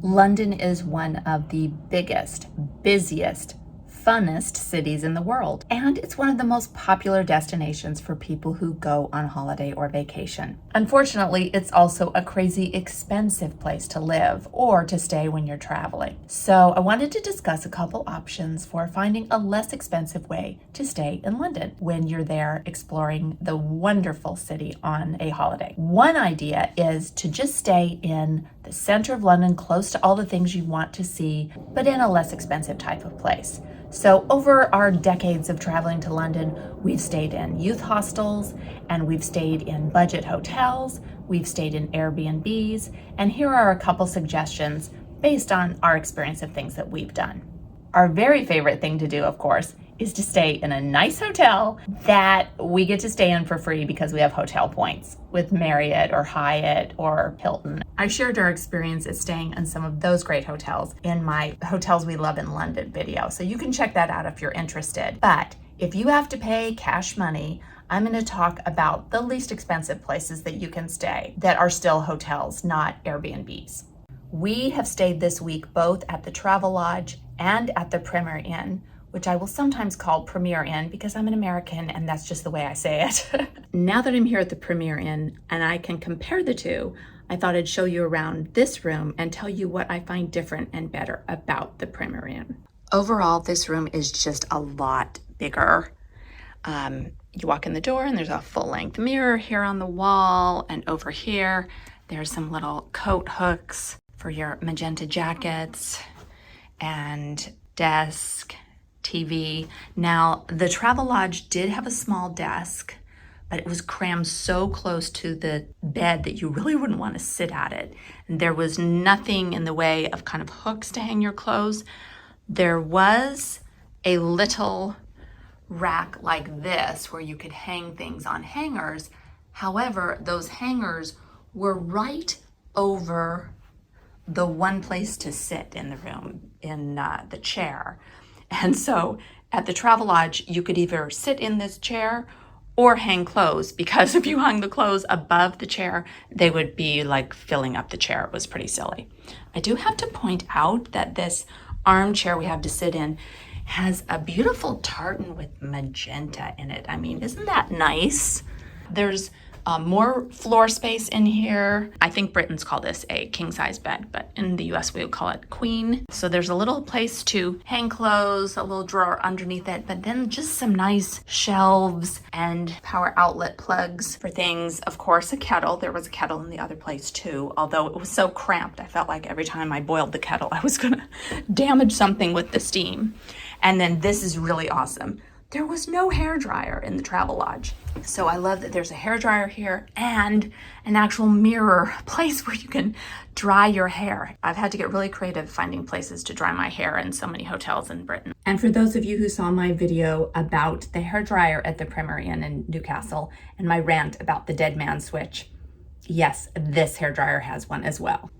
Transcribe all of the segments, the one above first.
London is one of the biggest, busiest, funnest cities in the world, and it's one of the most popular destinations for people who go on holiday or vacation. Unfortunately, it's also a crazy expensive place to live or to stay when you're traveling. So I wanted to discuss a couple options for finding a less expensive way to stay in London when you're there exploring the wonderful city on a holiday. One idea is to just stay in the center of London, close to all the things you want to see, but in a less expensive type of place. So over our decades of traveling to London, we've stayed in youth hostels and we've stayed in budget hotels, we've stayed in Airbnbs, and here are a couple suggestions based on our experience of things that we've done. Our very favorite thing to do, of course, is to stay in a nice hotel that we get to stay in for free because we have hotel points with Marriott or Hyatt or Hilton. I shared our experience at staying in some of those great hotels in my Hotels We Love in London video, so you can check that out if you're interested. But if you have to pay cash money, I'm going to talk about the least expensive places that you can stay that are still hotels, not Airbnbs. We have stayed this week both at the Travelodge and at the Premier Inn, which I will sometimes call Premier Inn because I'm an American and that's just the way I say it. Now that I'm here at the Premier Inn and I can compare the two, I thought I'd show you around this room and tell you what I find different and better about the Premier Inn. Overall, this room is just a lot bigger. You walk in the door and there's a full-length mirror here on the wall, and over here there's some little coat hooks for your magenta jackets and desk, TV. Now, the Travelodge did have a small desk, but it was crammed so close to the bed that you really wouldn't want to sit at it. And there was nothing in the way of kind of hooks to hang your clothes. There was a little rack like this where you could hang things on hangers. However, those hangers were right over the one place to sit in the room, in the chair. And so at the Travelodge, you could either sit in this chair or hang clothes, because if you hung the clothes above the chair, they would be like filling up the chair. It was pretty silly. I do have to point out that this armchair we have to sit in has a beautiful tartan with magenta in it. I mean, isn't that nice? There's more floor space in here. I think Britons call this a king-size bed, but in the US we would call it queen. So there's a little place to hang clothes, a little drawer underneath it, but then just some nice shelves and power outlet plugs for things. Of course, a kettle. There was a kettle in the other place too, although it was so cramped. I felt like every time I boiled the kettle, I was gonna damage something with the steam. And then this is really awesome. There was no hairdryer in the Travelodge. So I love that there's a hairdryer here and an actual mirror place where you can dry your hair. I've had to get really creative finding places to dry my hair in so many hotels in Britain. And for those of you who saw my video about the hairdryer at the Premier Inn in Newcastle and my rant about the dead man switch, yes, this hairdryer has one as well.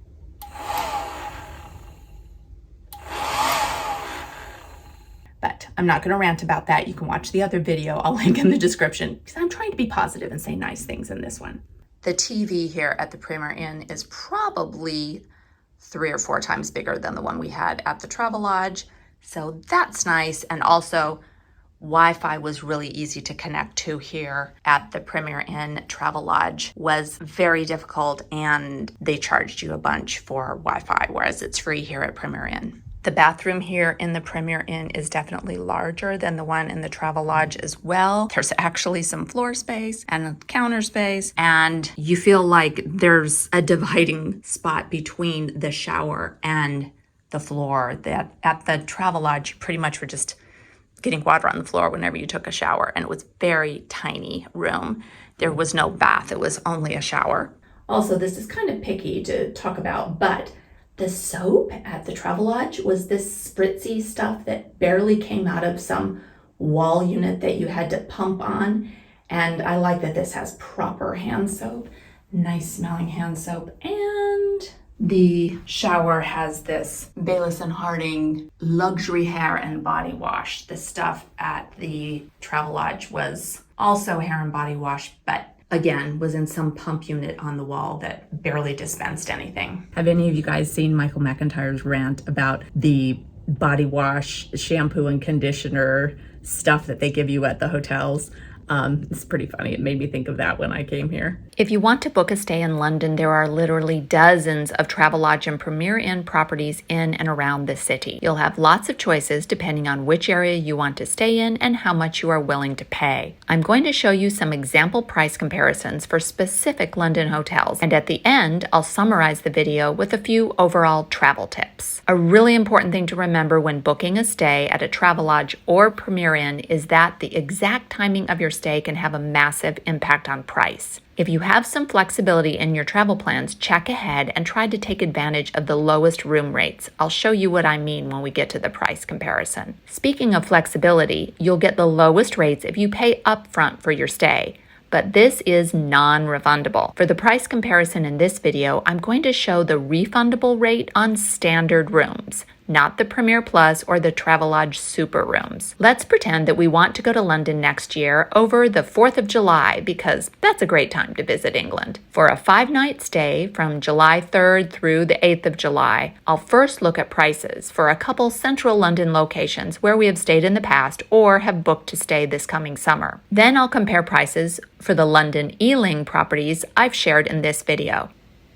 But I'm not going to rant about that. You can watch the other video. I'll link in the description because I'm trying to be positive and say nice things in this one. The TV here at the Premier Inn is probably 3 or 4 times bigger than the one we had at the Travelodge. So that's nice. And also Wi-Fi was really easy to connect to here at the Premier Inn. Travelodge was very difficult and they charged you a bunch for Wi-Fi, whereas it's free here at Premier Inn. The bathroom here in the Premier Inn is definitely larger than the one in the Travelodge as well. There's actually some floor space and counter space, and you feel like there's a dividing spot between the shower and the floor. That at the Travelodge, you pretty much were just getting water on the floor whenever you took a shower, and it was a very tiny room. There was no bath, it was only a shower. Also, this is kind of picky to talk about, but the soap at the Travelodge was this spritzy stuff that barely came out of some wall unit that you had to pump on. And I like that this has proper hand soap, nice smelling hand soap. And the shower has this Baylis and Harding luxury hair and body wash. The stuff at the Travelodge was also hair and body wash, but again, was in some pump unit on the wall that barely dispensed anything. Have any of you guys seen Michael McIntyre's rant about the body wash, shampoo, and conditioner stuff that they give you at the hotels? It's pretty funny. It made me think of that when I came here. If you want to book a stay in London, there are literally dozens of Travelodge and Premier Inn properties in and around the city. You'll have lots of choices depending on which area you want to stay in and how much you are willing to pay. I'm going to show you some example price comparisons for specific London hotels, and at the end, I'll summarize the video with a few overall travel tips. A really important thing to remember when booking a stay at a Travelodge or Premier Inn is that the exact timing of your stay can have a massive impact on price. If you have some flexibility in your travel plans, check ahead and try to take advantage of the lowest room rates. I'll show you what I mean when we get to the price comparison. Speaking of flexibility, you'll get the lowest rates if you pay upfront for your stay, but this is non-refundable. For the price comparison in this video, I'm going to show the refundable rate on standard rooms, not the Premier Plus or the Travelodge Super rooms. Let's pretend that we want to go to London next year over the 4th of July because that's a great time to visit England. For a 5-night stay from July 3rd through the 8th of July, I'll first look at prices for a couple central London locations where we have stayed in the past or have booked to stay this coming summer. Then I'll compare prices for the London Ealing properties I've shared in this video.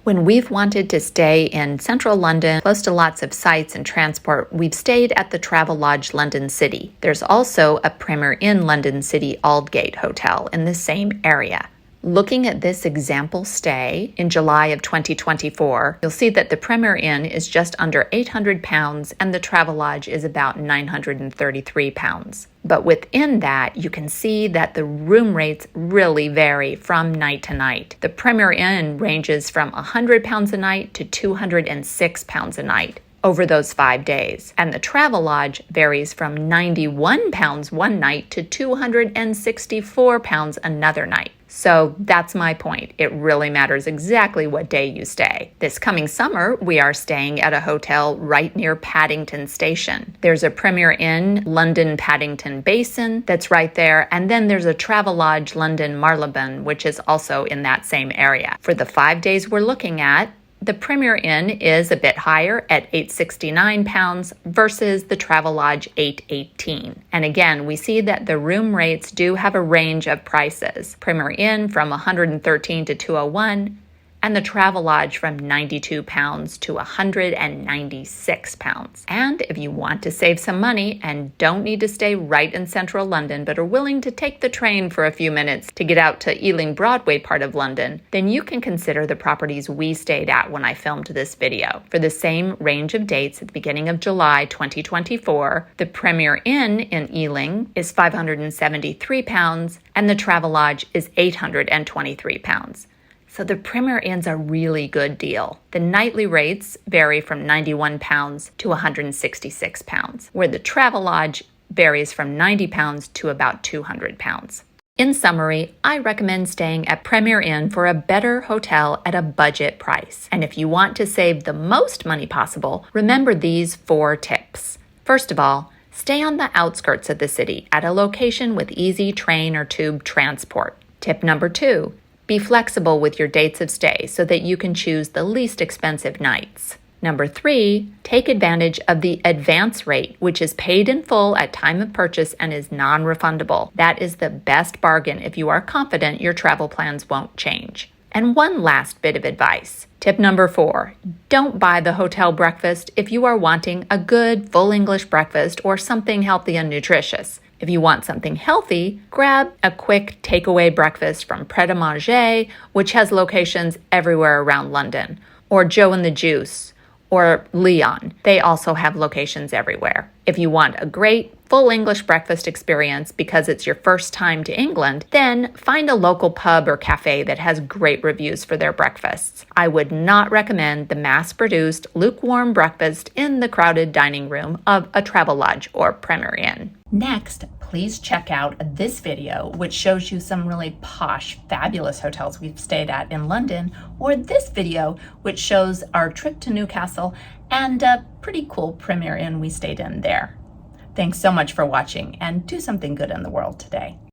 When we've wanted to stay in central London, close to lots of sites and transport, we've stayed at the Travelodge London City. There's also a Premier Inn London City Aldgate Hotel in the same area. Looking at this example stay in July of 2024, you'll see that the Premier Inn is just under £800 and the Travelodge is about £933. But within that, you can see that the room rates really vary from night to night. The Premier Inn ranges from £100 a night to £206 a night over those 5 days. And the Travelodge varies from £91 one night to £264 another night. So that's my point. It really matters exactly what day you stay. This coming summer, we are staying at a hotel right near Paddington Station. There's a Premier Inn London Paddington Basin that's right there, and then there's a Travelodge London Marylebone, which is also in that same area. For the 5 days we're looking at, the Premier Inn is a bit higher at £869 versus the Travelodge $818. And again, we see that the room rates do have a range of prices. Premier Inn from $113 to $201, and the Travelodge from £92 to £196. And if you want to save some money and don't need to stay right in central London but are willing to take the train for a few minutes to get out to Ealing Broadway part of London, then you can consider the properties we stayed at when I filmed this video. For the same range of dates at the beginning of July 2024, the Premier Inn in Ealing is £573 and the Travelodge is £823. So the Premier Inn's a really good deal. The nightly rates vary from £91 to £166, where the Travelodge varies from £90 to about £200. In summary, I recommend staying at Premier Inn for a better hotel at a budget price. And if you want to save the most money possible, remember these 4 tips. First of all, stay on the outskirts of the city at a location with easy train or tube transport. Tip number 2, be flexible with your dates of stay so that you can choose the least expensive nights. Number 3, take advantage of the advance rate, which is paid in full at time of purchase and is non-refundable. That is the best bargain if you are confident your travel plans won't change. And one last bit of advice. Tip number 4, don't buy the hotel breakfast if you are wanting a good full English breakfast or something healthy and nutritious. If you want something healthy, grab a quick takeaway breakfast from Pret a Manger, which has locations everywhere around London, or Joe and the Juice, or Leon. They also have locations everywhere. If you want a great full English breakfast experience because it's your first time to England, then find a local pub or cafe that has great reviews for their breakfasts. I would not recommend the mass-produced, lukewarm breakfast in the crowded dining room of a Travelodge or Premier Inn. Next, please check out this video, which shows you some really posh, fabulous hotels we've stayed at in London, or this video, which shows our trip to Newcastle and a pretty cool Premier Inn we stayed in there. Thanks so much for watching, and do something good in the world today.